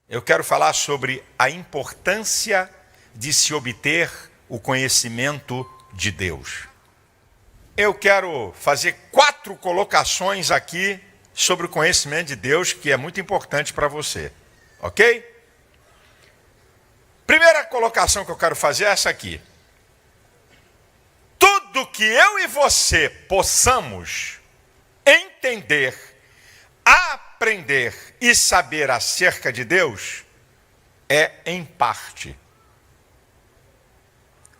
Eu quero falar sobre a importância de se obter o conhecimento de Deus. Eu quero fazer 4 colocações aqui sobre o conhecimento de Deus, que é muito importante para você, ok? Primeira colocação que eu quero fazer é essa aqui. Tudo que eu e você possamos entender, aprender e saber acerca de Deus é em parte.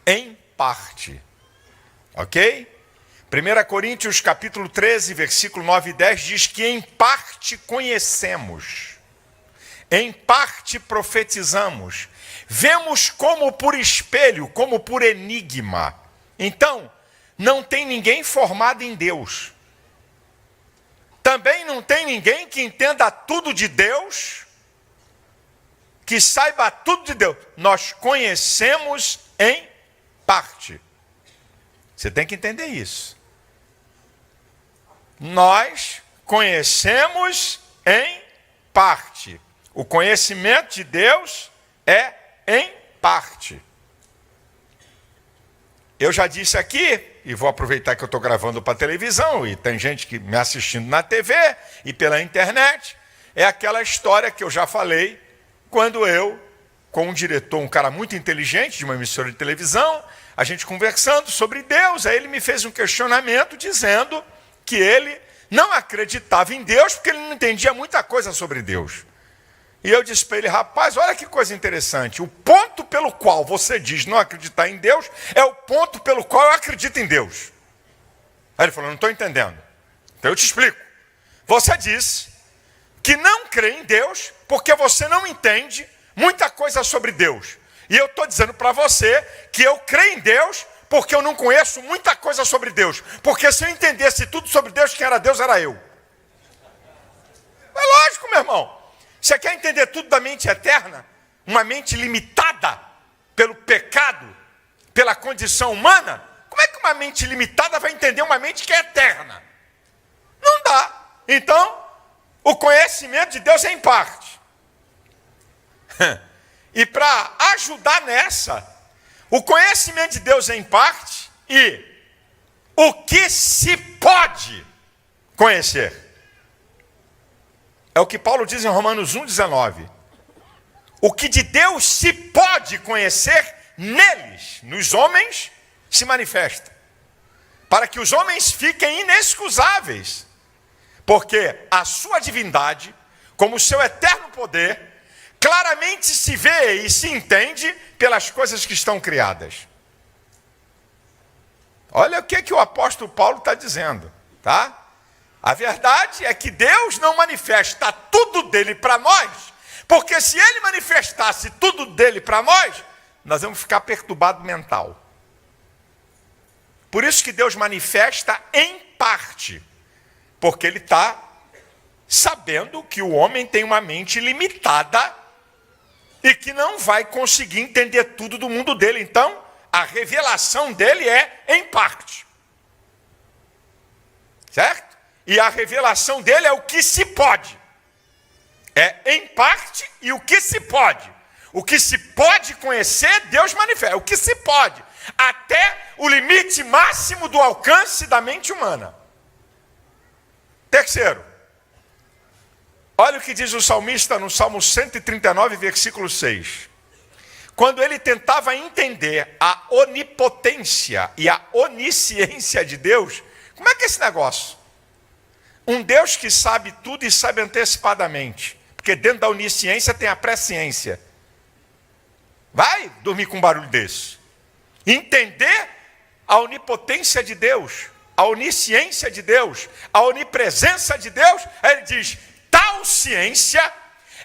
Em parte. Ok? 1 Coríntios capítulo 13, versículo 9 e 10 diz que em parte conhecemos, em parte profetizamos, vemos como por espelho, como por enigma. Então, não tem ninguém formado em Deus. Também não tem ninguém que entenda tudo de Deus, que saiba tudo de Deus. Nós conhecemos em parte. Você tem que entender isso. Nós conhecemos em parte. O conhecimento de Deus é em parte. Eu já disse aqui, e vou aproveitar que eu estou gravando para televisão, e tem gente que me assistindo na TV e pela internet, é aquela história que eu já falei, quando eu, com um diretor, um cara muito inteligente de uma emissora de televisão, a gente conversando sobre Deus, aí ele me fez um questionamento dizendo que ele não acreditava em Deus, porque ele não entendia muita coisa sobre Deus. E eu disse para ele, rapaz, olha que coisa interessante, o ponto pelo qual você diz não acreditar em Deus, é o ponto pelo qual eu acredito em Deus. Aí ele falou, não estou entendendo. Então eu te explico. Você disse que não crê em Deus, porque você não entende muita coisa sobre Deus. E eu estou dizendo para você que eu creio em Deus, porque eu não conheço muita coisa sobre Deus. Porque se eu entendesse tudo sobre Deus, quem era Deus era eu. É lógico, meu irmão. Você quer entender tudo da mente eterna? Uma mente limitada pelo pecado, pela condição humana? Como é que uma mente limitada vai entender uma mente que é eterna? Não dá. Então, o conhecimento de Deus é em parte. E para ajudar nessa, o conhecimento de Deus é em parte e o que se pode conhecer. É o que Paulo diz em Romanos 1,19. O que de Deus se pode conhecer neles, nos homens, se manifesta. Para que os homens fiquem inexcusáveis. Porque a sua divindade, como o seu eterno poder, claramente se vê e se entende pelas coisas que estão criadas. Olha o que o apóstolo Paulo está dizendo, tá? A verdade é que Deus não manifesta tudo dele para nós, porque se ele manifestasse tudo dele para nós, nós vamos ficar perturbado mental. Por isso que Deus manifesta em parte, porque ele está sabendo que o homem tem uma mente limitada e que não vai conseguir entender tudo do mundo dele. Então, a revelação dele é em parte. Certo? E a revelação dele é o que se pode. É em parte e o que se pode. O que se pode conhecer, Deus manifesta. O que se pode. Até o limite máximo do alcance da mente humana. Terceiro. Olha o que diz o salmista no Salmo 139, versículo 6. Quando ele tentava entender a onipotência e a onisciência de Deus, como é que é esse negócio? Um Deus que sabe tudo e sabe antecipadamente. Porque dentro da onisciência tem a presciência. Vai dormir com um barulho desse. Entender a onipotência de Deus, a onisciência de Deus, a onipresença de Deus. Aí ele diz, tal ciência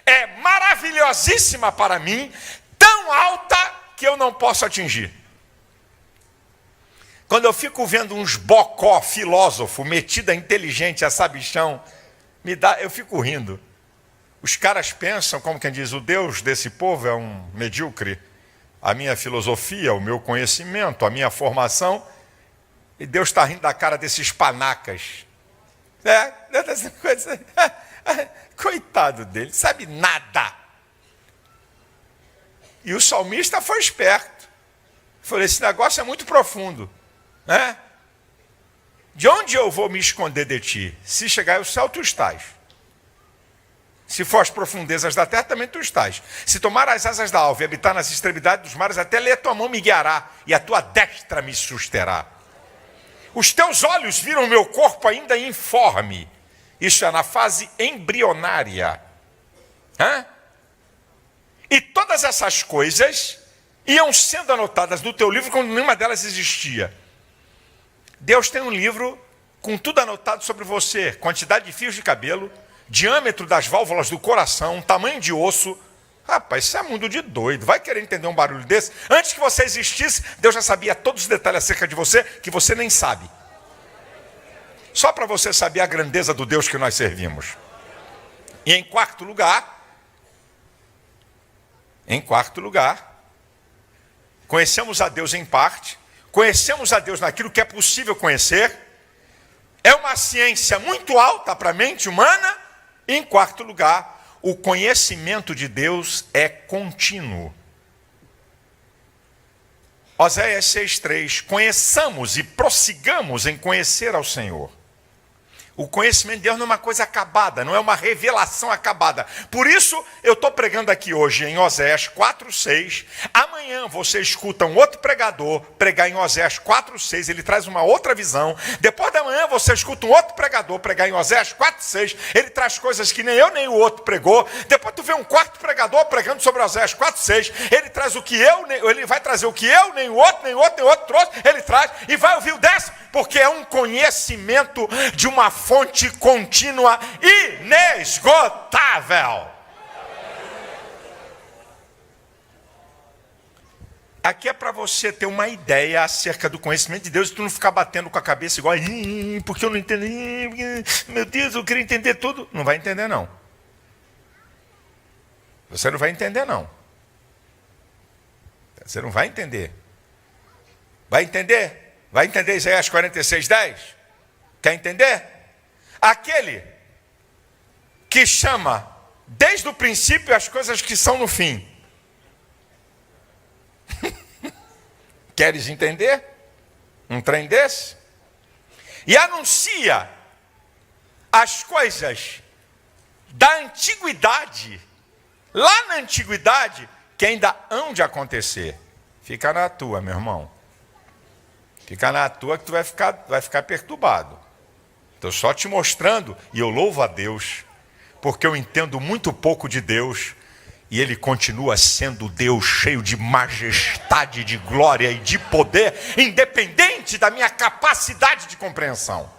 é maravilhosíssima para mim, tão alta que eu não posso atingir. Quando eu fico vendo uns bocó filósofo, metido a inteligente, a sabichão, eu fico rindo. Os caras pensam, como quem diz, o Deus desse povo é um medíocre. A minha filosofia, o meu conhecimento, a minha formação, e Deus está rindo da cara desses panacas. Dessa coisa. Coitado dele, sabe nada. E o salmista foi esperto. Falei, esse negócio é muito profundo, né? De onde eu vou me esconder de ti? Se chegar ao céu, tu estás. Se for as profundezas da terra, também tu estás. Se tomar as asas da alva e habitar nas extremidades dos mares, até ler a tua mão me guiará, e a tua destra me susterá. Os teus olhos viram o meu corpo ainda informe. Isso é na fase embrionária. E todas essas coisas iam sendo anotadas no teu livro quando nenhuma delas existia. Deus tem um livro com tudo anotado sobre você. Quantidade de fios de cabelo, diâmetro das válvulas do coração, tamanho de osso. Rapaz, isso é mundo de doido. Vai querer entender um barulho desse? Antes que você existisse, Deus já sabia todos os detalhes acerca de você que você nem sabe. Só para você saber a grandeza do Deus que nós servimos. E em quarto lugar, conhecemos a Deus em parte, conhecemos a Deus naquilo que é possível conhecer. É uma ciência muito alta para a mente humana. E em quarto lugar, o conhecimento de Deus é contínuo. Oséias 6,3, conheçamos e prossigamos em conhecer ao Senhor. O conhecimento de Deus não é uma coisa acabada, não é uma revelação acabada. Por isso, eu estou pregando aqui hoje em Oséias 4,6. Amanhã você escuta um outro pregador pregar em Oséias 4,6. Ele traz uma outra visão. Depois da manhã você escuta um outro pregador pregar em Oséias 4,6. Ele traz coisas que nem eu nem o outro pregou. Depois tu vê um quarto pregador pregando sobre Oséias 4,6. Ele traz o que ele vai trazer o que eu, nem o outro trouxe. Ele traz e vai ouvir o décimo. Porque é um conhecimento de uma fonte contínua inesgotável. Aqui é para você ter uma ideia acerca do conhecimento de Deus e tu não ficar batendo com a cabeça igual, porque eu não entendo, meu Deus, eu queria entender tudo. Não vai entender, não. Você não vai entender, não. Você não vai entender. Vai entender? Vai entender Isaías 46:10? Quer entender? Aquele que chama desde o princípio as coisas que são no fim. Queres entender um trem desse? E anuncia as coisas da antiguidade, lá na antiguidade, que ainda hão de acontecer. Fica na tua, meu irmão. Fica na tua que tu vai ficar perturbado. Estou só te mostrando, e eu louvo a Deus, porque eu entendo muito pouco de Deus, e Ele continua sendo Deus cheio de majestade, de glória e de poder, independente da minha capacidade de compreensão.